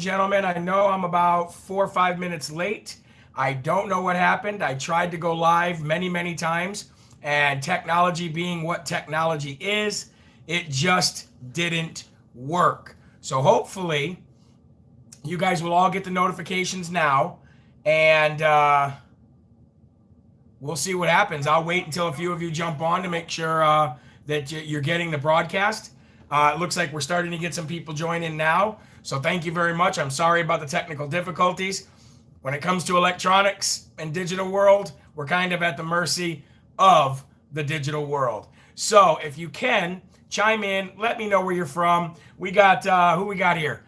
gentlemen. I know I'm about 4 or 5 minutes late. I don't know what happened. I tried to go live many, many times, and technology being what technology is, it just didn't work. So hopefully you guys will all get the notifications now, and we'll see what happens. I'll wait until a few of you jump on to make sure that you're getting the broadcast. It looks like we're starting to get some people join in now. So thank you very much. I'm sorry about the technical difficulties. When it comes to electronics and digital world, we're kind of at the mercy of the digital world. So if you can, chime in. Let me know where you're from. We got, who we got here?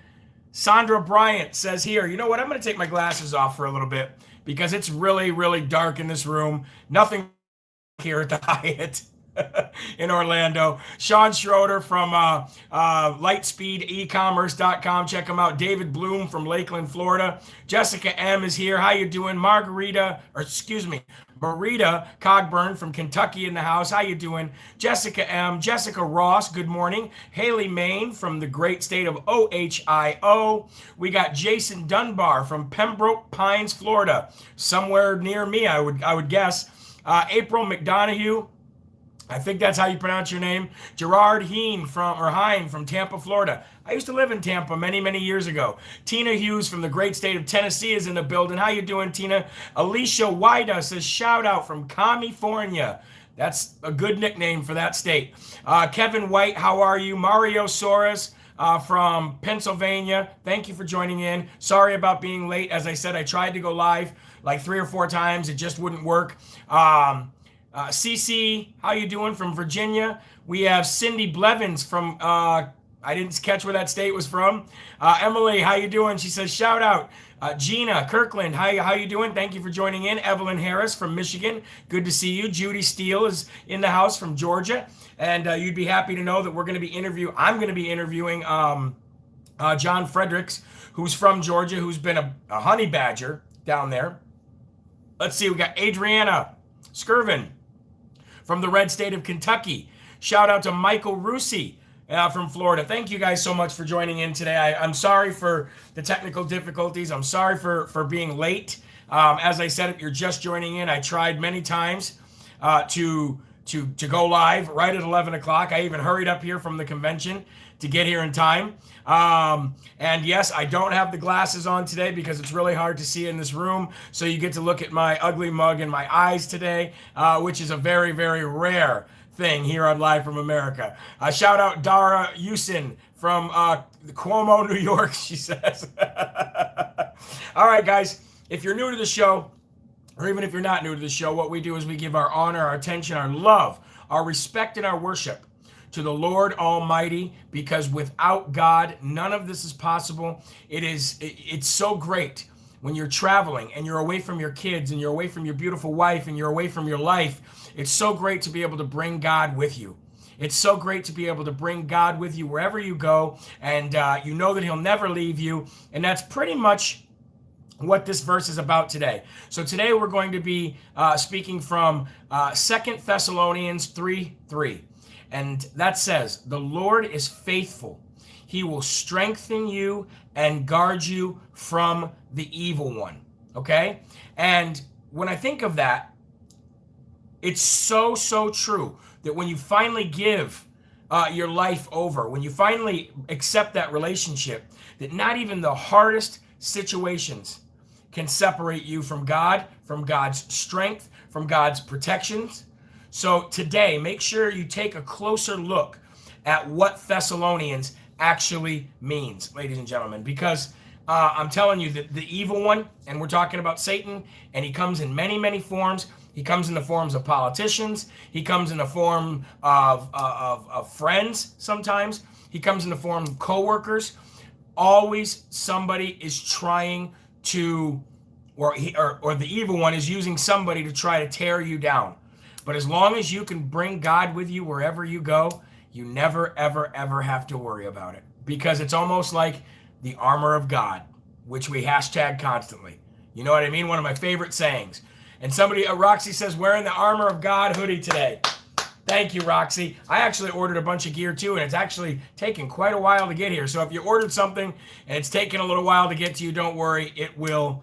Sandra Bryant says here, you know what? I'm going to take my glasses off for a little bit because it's really, really dark in this room. Nothing here at the Hyatt in Orlando. Sean Schroeder from lightspeedecommerce.com. Check him out. David Bloom from Lakeland, Florida. Jessica M is here. How you doing? Marita Cogburn from Kentucky in the house. How you doing? Jessica M. Jessica Ross, good morning. Haley Main from the great state of Ohio. We got Jason Dunbar from Pembroke Pines, Florida. Somewhere near me, I would guess. April McDonough, I think that's how you pronounce your name. Gerard Hine from Tampa, Florida. I used to live in Tampa many, many years ago. Tina Hughes from the great state of Tennessee is in the building. How you doing, Tina? Alicia Wida says, shout out from California. That's a good nickname for that state. Kevin White, how are you? Mario Soros from Pennsylvania. Thank you for joining in. Sorry about being late. As I said, I tried to go live like 3 or 4 times. It just wouldn't work. CC, how you doing from Virginia? We have Cindy Blevins from, I didn't catch where that state was from. Emily, how you doing? She says, shout out. Gina Kirkland, how you doing? Thank you for joining in. Evelyn Harris from Michigan, good to see you. Judy Steele is in the house from Georgia. And you'd be happy to know that I'm going to be interviewing John Fredericks, who's from Georgia, who's been a honey badger down there. Let's see, we got Adriana Skirvin from the red state of Kentucky. Shout out to Michael Rusi from Florida. Thank you guys so much for joining in today. I'm sorry for the technical difficulties. I'm sorry for being late. As I said, if you're just joining in, I tried many times to go live right at 11 o'clock. I even hurried up here from the convention to get here in time. And yes, I don't have the glasses on today because it's really hard to see in this room. So you get to look at my ugly mug in my eyes today, which is a very, very rare thing here on Live from America. Shout out Dara Usin from Cuomo, New York, she says. All right, guys, if you're new to the show, or even if you're not new to the show, what we do is we give our honor, our attention, our love, our respect, and our worship to the Lord Almighty, because without God, none of this is possible. It's so great when you're traveling and you're away from your kids and you're away from your beautiful wife and you're away from your life. It's so great to be able to bring God with you. It's so great to be able to bring God with you wherever you go, and you know that he'll never leave you. And that's pretty much what this verse is about today. So today we're going to be speaking from 2 Thessalonians 3:3. And that says, the Lord is faithful. He will strengthen you and guard you from the evil one. Okay? And when I think of that, it's so, so true that when you finally give your life over, when you finally accept that relationship, that not even the hardest situations can separate you from God, from God's strength, from God's protections. So today, make sure you take a closer look at what Thessalonians actually means, ladies and gentlemen, because I'm telling you that the evil one, and we're talking about Satan, and he comes in many, many forms. He comes in the forms of politicians. He comes in the form of friends sometimes. He comes in the form of coworkers. Always somebody is trying to, or the evil one is using somebody to try to tear you down. But as long as you can bring God with you wherever you go, you never, ever, ever have to worry about it. Because it's almost like the armor of God, which we hashtag constantly. You know what I mean? One of my favorite sayings. And somebody, Roxy says, wearing the armor of God hoodie today. Thank you, Roxy. I actually ordered a bunch of gear too, and it's actually taken quite a while to get here. So if you ordered something and it's taken a little while to get to you, don't worry, it will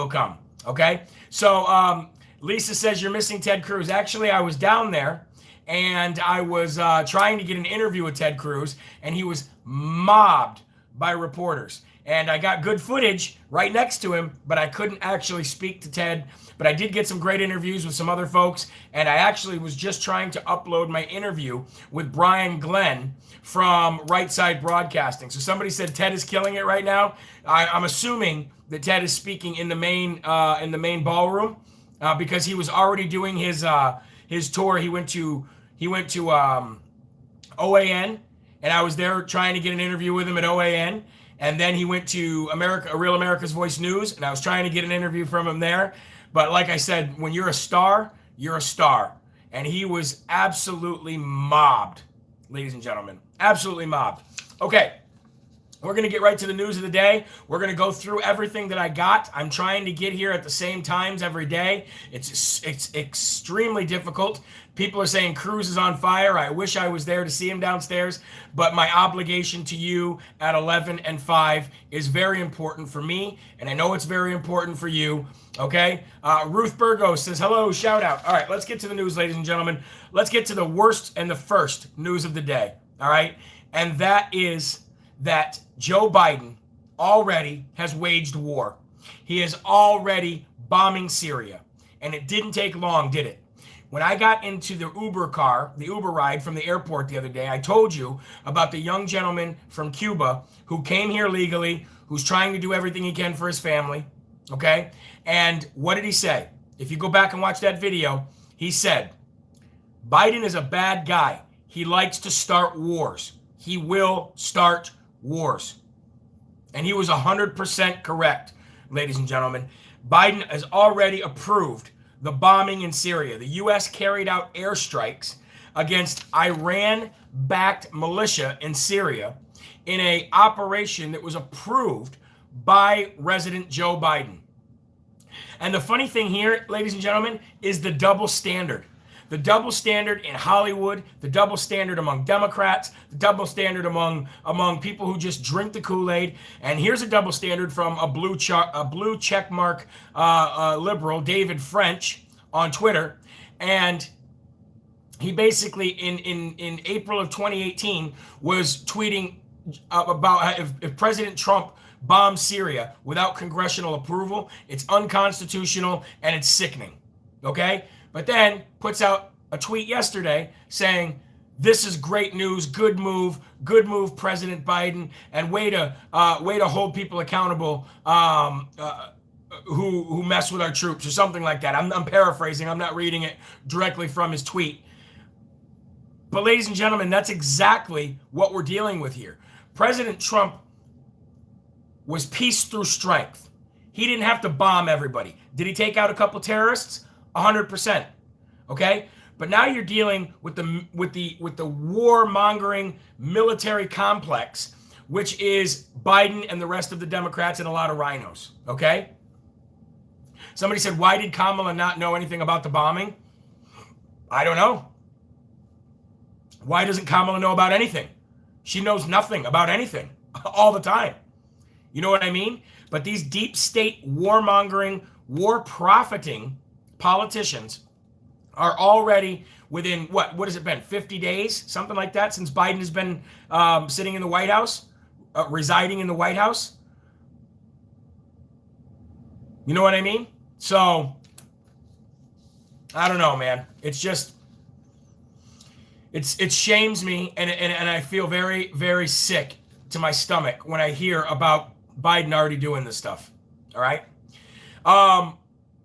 come. Okay. So Lisa says you're missing Ted Cruz. Actually, I was down there and I was trying to get an interview with Ted Cruz, and he was mobbed by reporters. And I got good footage right next to him, but I couldn't actually speak to Ted. But I did get some great interviews with some other folks, and I actually was just trying to upload my interview with Brian Glenn from Right Side Broadcasting. So somebody said Ted is killing it right now. I'm assuming that Ted is speaking in the main ballroom because he was already doing his tour. He went to OAN, and I was there trying to get an interview with him at OAN. And then he went to Real America's Voice News, and I was trying to get an interview from him there. But like I said, when you're a star, you're a star. And he was absolutely mobbed, ladies and gentlemen. Absolutely mobbed. Okay, we're going to get right to the news of the day. We're going to go through everything that I got. I'm trying to get here at the same times every day. It's extremely difficult. People are saying Cruz is on fire. I wish I was there to see him downstairs, but my obligation to you at 11 and 5 is very important for me, and I know it's very important for you, okay? Ruth Burgos says, hello, shout out. All right, let's get to the news, ladies and gentlemen. Let's get to the worst and the first news of the day, all right? And that is that Joe Biden already has waged war. He is already bombing Syria, and it didn't take long, did it? When I got into the Uber ride from the airport the other day, I told you about the young gentleman from Cuba who came here legally, who's trying to do everything he can for his family, okay? And what did he say? If you go back and watch that video, he said, Biden is a bad guy. He likes to start wars. He will start wars. And he was 100% correct, ladies and gentlemen. Biden has already approved the bombing in Syria. The U.S. carried out airstrikes against Iran-backed militia in Syria in an operation that was approved by President Joe Biden. And the funny thing here, ladies and gentlemen, is the double standard. The double standard in Hollywood, the double standard among Democrats, the double standard among people who just drink the Kool-Aid. And here's a double standard from a blue checkmark liberal, David French, on Twitter. And he basically, in April of 2018, was tweeting about if President Trump bombed Syria without congressional approval, it's unconstitutional and it's sickening. Okay? But then puts out a tweet yesterday saying, this is great news, good move, President Biden, and way to hold people accountable who mess with our troops, or something like that. I'm paraphrasing. I'm not reading it directly from his tweet. But ladies and gentlemen, that's exactly what we're dealing with here. President Trump was peace through strength. He didn't have to bomb everybody. Did he take out a couple terrorists? 100%. Okay? But now you're dealing with the warmongering military complex, which is Biden and the rest of the Democrats and a lot of rhinos. Okay? Somebody said, why did Kamala not know anything about the bombing? I don't know. Why doesn't Kamala know about anything? She knows nothing about anything all the time. You know what I mean? But these deep state warmongering, war profiting politicians are already within, what has it been, 50 days, something like that, since Biden has been sitting in the White House, residing in the White House. You know what I mean? So, I don't know, man. It's just, it shames me, and I feel very, very sick to my stomach when I hear about Biden already doing this stuff. All right?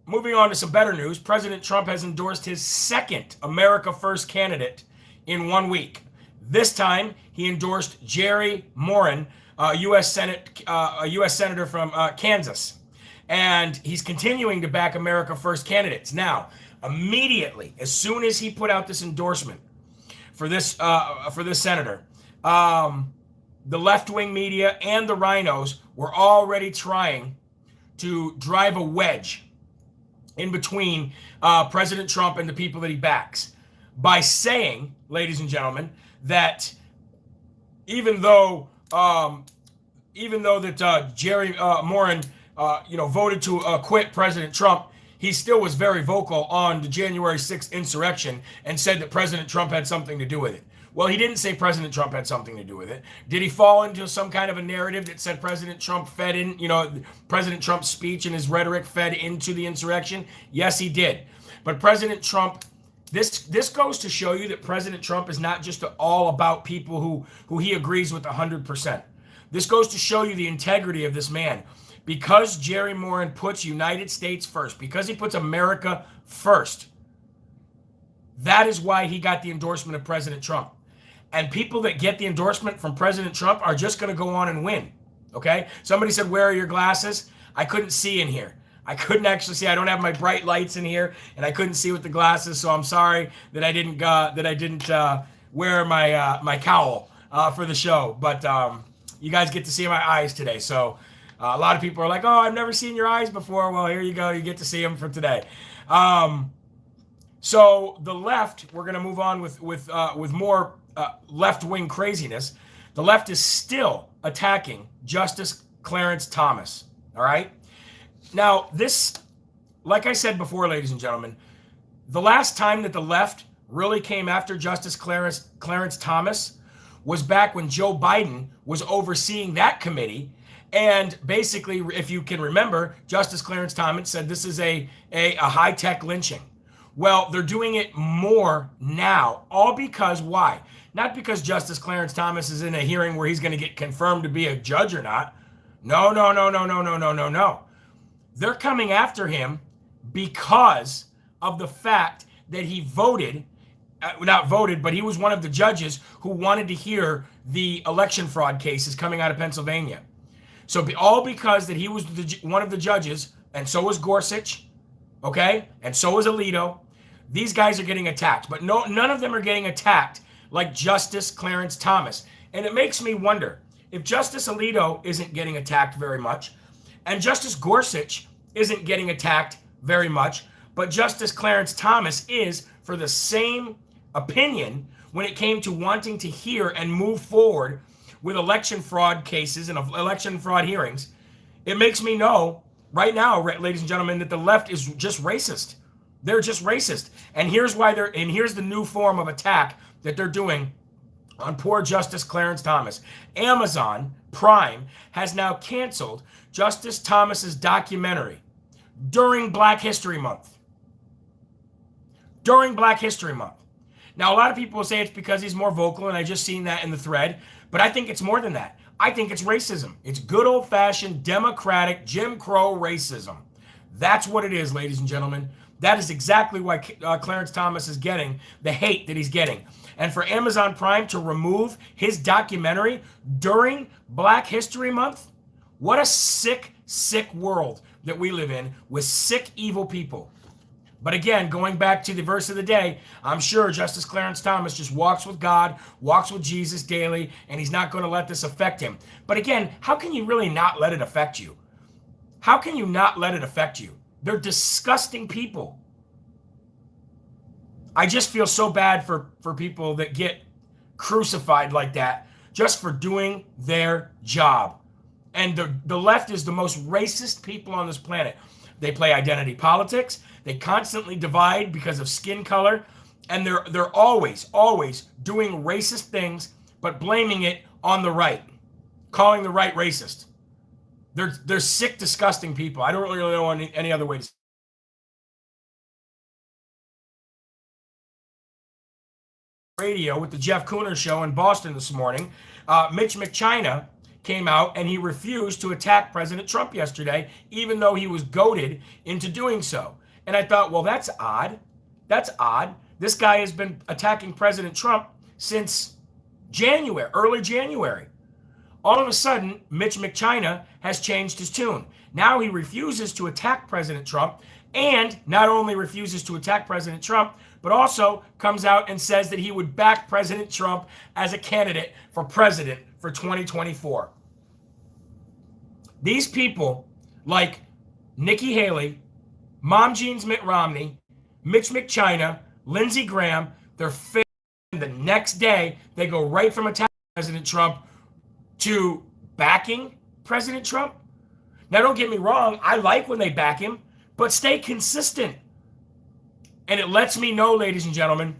Moving on to some better news, President Trump has endorsed his second America First candidate in 1 week. This time, he endorsed Jerry Morin, a U.S. senator from Kansas. And he's continuing to back America First candidates. Now, immediately, as soon as he put out this endorsement for this senator, the left-wing media and the rhinos were already trying to drive a wedge in between President Trump and the people that he backs. by saying, ladies and gentlemen, that even though that Jerry Morin, voted to acquit President Trump, he still was very vocal on the January 6th insurrection and said that President Trump had something to do with it. Well, he didn't say President Trump had something to do with it. Did he fall into some kind of a narrative that said President Trump fed in, President Trump's speech and his rhetoric fed into the insurrection? Yes, he did. But President Trump, this goes to show you that President Trump is not just all about people who he agrees with 100%. This goes to show you the integrity of this man. Because Jerry Morin puts United States first, because he puts America first, that is why he got the endorsement of President Trump. And people that get the endorsement from President Trump are just going to go on and win. Okay? Somebody said, "Where are your glasses?" I couldn't see in here. I couldn't actually see. I don't have my bright lights in here, and I couldn't see with the glasses. So I'm sorry that I didn't wear my cowl for the show. But you guys get to see my eyes today. So a lot of people are like, "Oh, I've never seen your eyes before." Well, here you go. You get to see them for today. So the left, we're going to move on with more left-wing craziness. The left is still attacking Justice Clarence Thomas. All right. Now, this, like I said before, ladies and gentlemen, the last time that the left really came after Justice Clarence Thomas was back when Joe Biden was overseeing that committee. And basically, if you can remember, Justice Clarence Thomas said this is a high-tech lynching. Well, they're doing it more now, all because why? Not because Justice Clarence Thomas is in a hearing where he's going to get confirmed to be a judge or not. No. They're coming after him because of the fact that he but he was one of the judges who wanted to hear the election fraud cases coming out of Pennsylvania. So all because that he was one of the judges, and so was Gorsuch, okay? And so was Alito. These guys are getting attacked, but none of them are getting attacked like Justice Clarence Thomas. And it makes me wonder, if Justice Alito isn't getting attacked very much, and Justice Gorsuch isn't getting attacked very much, but Justice Clarence Thomas is, for the same opinion when it came to wanting to hear and move forward with election fraud cases and election fraud hearings, it makes me know right now, ladies and gentlemen, that the left is just racist. They're just racist. And here's why here's the new form of attack that they're doing on poor Justice Clarence Thomas. Amazon Prime has now canceled Justice Thomas's documentary during Black History Month. During Black History Month. Now, a lot of people will say it's because he's more vocal, and I just seen that in the thread, but I think it's more than that. I think it's racism. It's good old-fashioned Democratic Jim Crow racism. That's what it is, ladies and gentlemen. That is exactly why Clarence Thomas is getting the hate that he's getting. And for Amazon Prime to remove his documentary during Black History Month, what a sick, sick world that we live in with sick, evil people. But again, going back to the verse of the day, I'm sure Justice Clarence Thomas just walks with God, walks with Jesus daily, and he's not going to let this affect him. But again, how can you really not let it affect you? How can you not let it affect you? They're disgusting people. I just feel so bad for people that get crucified like that just for doing their job. And the left is the most racist people on this planet. They play identity politics. They constantly divide because of skin color. And they're always doing racist things, but blaming it on the right, calling the right racist. They're sick, disgusting people. I don't really know any other way to say it. Radio with the Jeff Cooner show in Boston this morning, Mitch McChina came out and he refused to attack President Trump yesterday, even though he was goaded into doing so. And I thought, well, that's odd. That's odd. This guy has been attacking President Trump since January, early January. All of a sudden, Mitch McChina has changed his tune. Now he refuses to attack President Trump, and not only refuses to attack President Trump, but also comes out and says that he would back President Trump as a candidate for president for 2024. These people like Nikki Haley, Mom Jeans Mitt Romney, Mitch McChina, Lindsey Graham, They're failing. The next day, they go right from attacking President Trump to backing President Trump. Now, don't get me wrong. I like when they back him, but stay consistent. And it lets me know, ladies and gentlemen,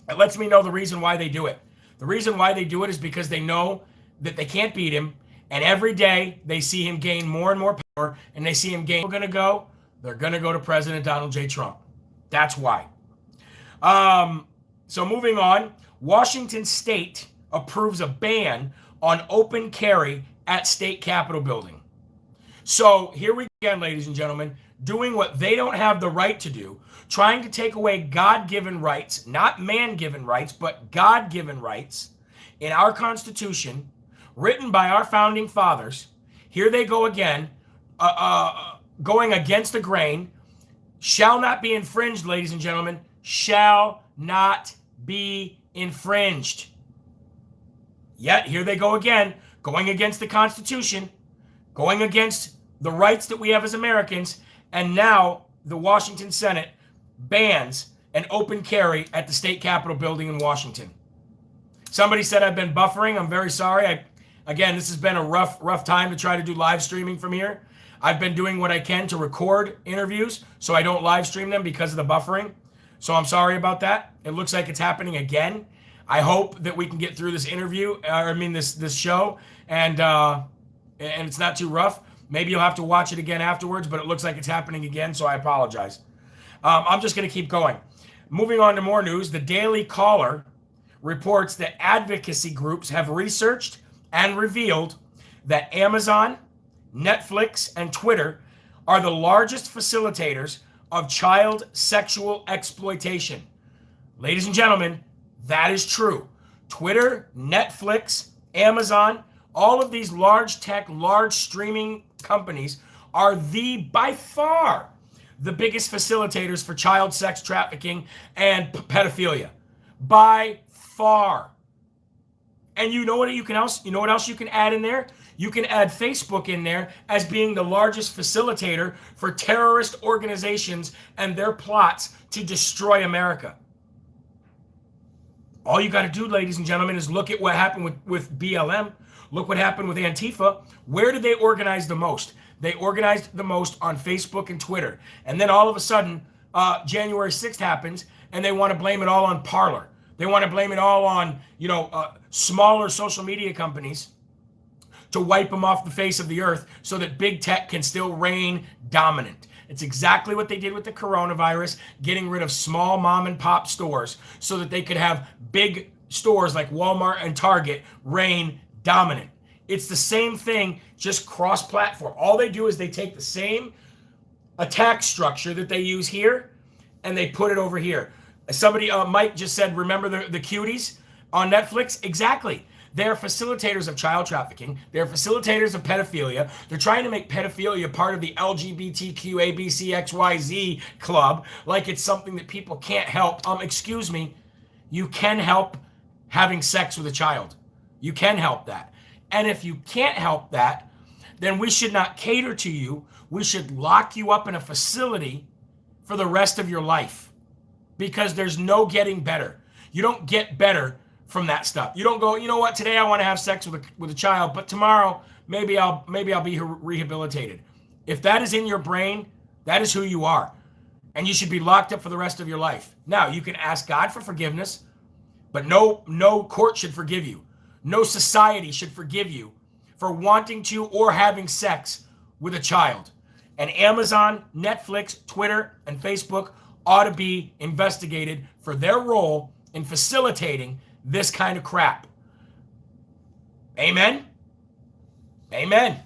it lets me know the reason why they do it. The reason why they do it is because they know that they can't beat him. And every day they see him gain more and more power, and they see him gain. They're going to go to President Donald J. Trump. That's why. So moving on, Washington State approves a ban on open carry at state capitol building. So here we go again, ladies and gentlemen, doing what they don't have the right to do, trying to take away God-given rights, not man-given rights, but God-given rights in our Constitution, written by our founding fathers. Here they go again, going against the grain. Shall not be infringed, ladies and gentlemen. Shall not be infringed. Yet here they go again, going against the Constitution, going against the rights that we have as Americans, and now the Washington Senate bans an open carry at the state capitol building in Washington. Somebody said I've been buffering. I'm very sorry. Again, this has been a rough time to try to do live streaming from here. I've been doing what I can to record interviews so I don't live stream them because of the buffering. So I'm sorry about that. It looks like it's happening again. I hope that we can get through this interview, this show, and it's not too rough. Maybe you'll have to watch it again afterwards, but it looks like it's happening again, so I apologize. I'm just going to keep going. Moving on to more news, the Daily Caller reports that advocacy groups have researched and revealed that Amazon, Netflix, and Twitter are the largest facilitators of child sexual exploitation. Ladies and gentlemen, that is true. Twitter, Netflix, Amazon, all of these large tech, large streaming companies are by far the biggest facilitators for child sex trafficking and pedophilia. By far. And you know what else you can add in there? You can add Facebook in there as being the largest facilitator for terrorist organizations and their plots to destroy America. All you got to do, ladies and gentlemen, is look at what happened with BLM. Look what happened with Antifa. Where did they organize the most? They organized the most on Facebook and Twitter. And then all of a sudden, January 6th happens, and they want to blame it all on Parler. They want to blame it all on, smaller social media companies to wipe them off the face of the earth so that big tech can still reign dominant. It's exactly what they did with the coronavirus, getting rid of small mom and pop stores so that they could have big stores like Walmart and Target reign dominant. It's the same thing, just cross-platform. All they do is they take the same attack structure that they use here and they put it over here. Somebody, Mike just said, remember the cuties on Netflix? Exactly. They're facilitators of child trafficking. They're facilitators of pedophilia. They're trying to make pedophilia part of the LGBTQ ABCXYZ club, like it's something that people can't help. Excuse me, you can help having sex with a child. You can help that. And if you can't help that, then we should not cater to you. We should lock you up in a facility for the rest of your life because there's no getting better. You don't get better from that stuff. You don't go, you know what, today I want to have sex with a child, but tomorrow maybe I'll be rehabilitated. If that is in your brain, that is who you are. And you should be locked up for the rest of your life. Now, you can ask God for forgiveness, but no court should forgive you. No society should forgive you for wanting to or having sex with a child. And Amazon, Netflix, Twitter, and Facebook ought to be investigated for their role in facilitating this kind of crap. Amen? Amen.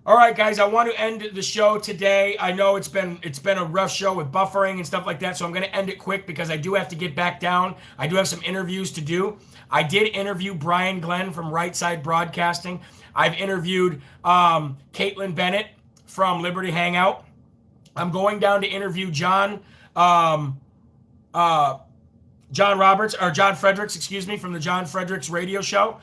All right, guys, I want to end the show today. I know it's been a rough show with buffering and stuff like that, so I'm going to end it quick because I do have to get back down. I do have some interviews to do. I did interview Brian Glenn from Right Side Broadcasting. I've interviewed Caitlin Bennett from Liberty Hangout. I'm going down to interview John Fredericks, from the John Fredericks radio show.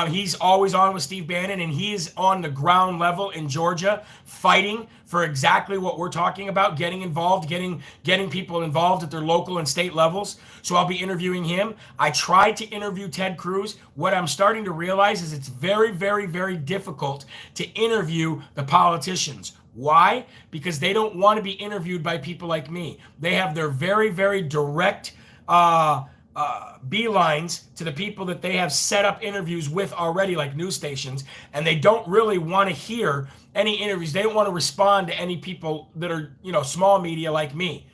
He's always on with Steve Bannon, and he is on the ground level in Georgia fighting for exactly what we're talking about, getting involved, getting people involved at their local and state levels. So I'll be interviewing him. I tried to interview Ted Cruz. What I'm starting to realize is it's very, very, very difficult to interview the politicians. Why? Because they don't want to be interviewed by people like me. They have their very, very direct beelines to the people that they have set up interviews with already, like news stations, and they don't really want to hear any interviews. They don't want to respond to any people that are, small media like me.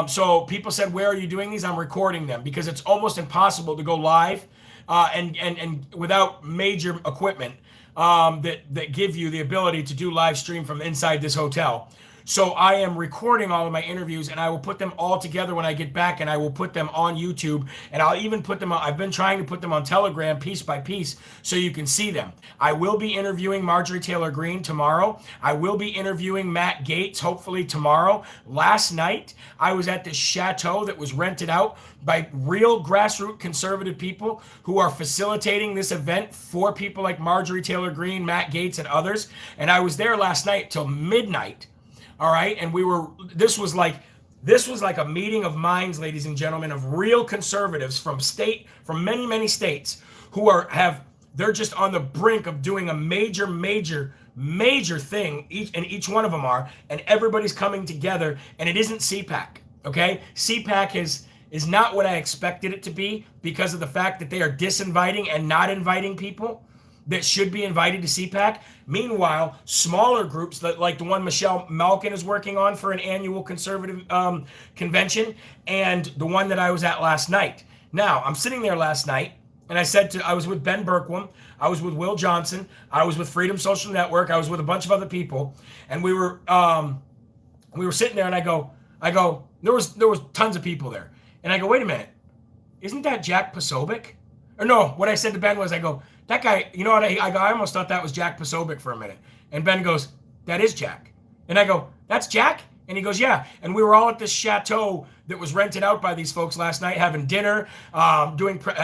So people said, where are you doing these? I'm recording them because it's almost impossible to go live and without major equipment that give you the ability to do live stream from inside this hotel. So I am recording all of my interviews, and I will put them all together when I get back, and I will put them on YouTube, and I'll even put them on, I've been trying to put them on Telegram piece by piece so you can see them. I will be interviewing Marjorie Taylor Greene tomorrow. I will be interviewing Matt Gaetz hopefully tomorrow. Last night, I was at this chateau that was rented out by real grassroots conservative people who are facilitating this event for people like Marjorie Taylor Greene, Matt Gaetz, and others. And I was there last night till midnight. All right, and this was like a meeting of minds, ladies and gentlemen, of real conservatives from many, many states who they're just on the brink of doing a major, major, major thing. Each one of them are, and everybody's coming together, and it isn't CPAC, okay? CPAC is not what I expected it to be because of the fact that they are disinviting and not inviting people that should be invited to CPAC. Meanwhile, smaller groups like the one Michelle Malkin is working on for an annual conservative convention, and the one that I was at last night. Now, I'm sitting there last night, and I was with Ben Berkwam, I was with Will Johnson, I was with Freedom Social Network, I was with a bunch of other people, and we were sitting there, and I go, there was tons of people there, and I go, wait a minute, isn't that Jack Posobiec? Or no, what I said to Ben was, I go, that guy, you know what, I almost thought that was Jack Posobiec for a minute. And Ben goes, that is Jack. And I go, that's Jack? And he goes, yeah. And we were all at this chateau that was rented out by these folks last night, having dinner,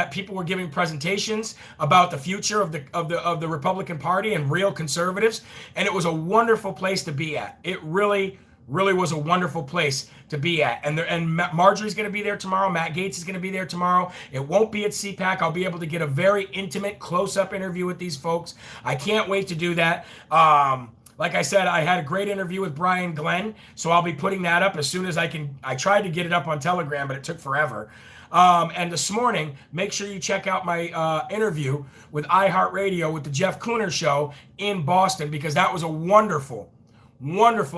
people were giving presentations about the future of the Republican Party and real conservatives. And it was a wonderful place to be at. It really was a wonderful place to be at. And Marjorie's going to be there tomorrow. Matt Gaetz is going to be there tomorrow. It won't be at CPAC. I'll be able to get a very intimate, close-up interview with these folks. I can't wait to do that. Like I said, I had a great interview with Brian Glenn, so I'll be putting that up as soon as I can. I tried to get it up on Telegram, but it took forever. And this morning, make sure you check out my interview with iHeartRadio with the Jeff Cooner Show in Boston, because that was a wonderful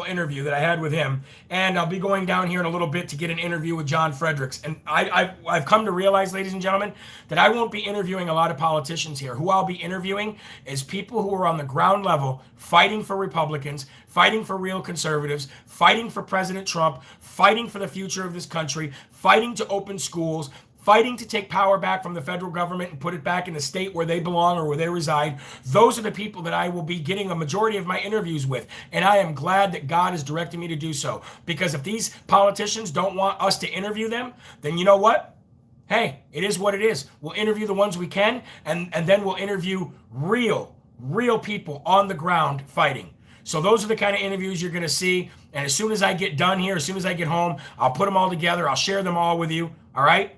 interview that I had with him. And I'll be going down here in a little bit to get an interview with John Fredericks. And I've come to realize, ladies and gentlemen, that I won't be interviewing a lot of politicians here. Who I'll be interviewing is people who are on the ground level fighting for Republicans, fighting for real conservatives, fighting for President Trump, fighting for the future of this country, fighting to open schools, fighting to take power back from the federal government and put it back in the state where they belong or where they reside. Those are the people that I will be getting a majority of my interviews with. And I am glad that God is directing me to do so. Because if these politicians don't want us to interview them, then you know what? Hey, it is what it is. We'll interview the ones we can, and then we'll interview real people on the ground fighting. So those are the kind of interviews you're going to see. And as soon as I get done here, as soon as I get home, I'll put them all together. I'll share them all with you. All right?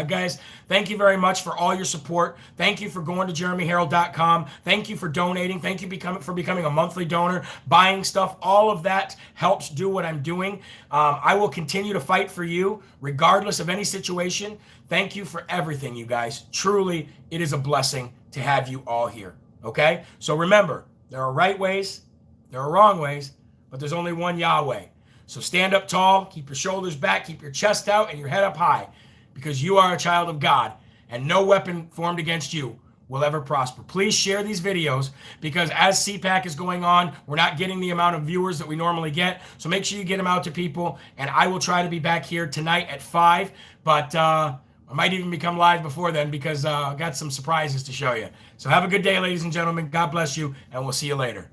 Guys, thank you very much for all your support. Thank you for going to JeremyHerrell.com. Thank you for donating. Thank you for becoming a monthly donor, buying stuff. All of that helps do what I'm doing. I will continue to fight for you regardless of any situation. Thank you for everything, you guys. Truly, it is a blessing to have you all here. Okay? So remember, there are right ways, there are wrong ways, but there's only one Yahweh. So stand up tall, keep your shoulders back, keep your chest out, and your head up high. Because you are a child of God, and no weapon formed against you will ever prosper. Please share these videos, because as CPAC is going on, we're not getting the amount of viewers that we normally get. So make sure you get them out to people, and I will try to be back here tonight at 5. But I might even become live before then, because I've got some surprises to show you. So have a good day, ladies and gentlemen. God bless you, and we'll see you later.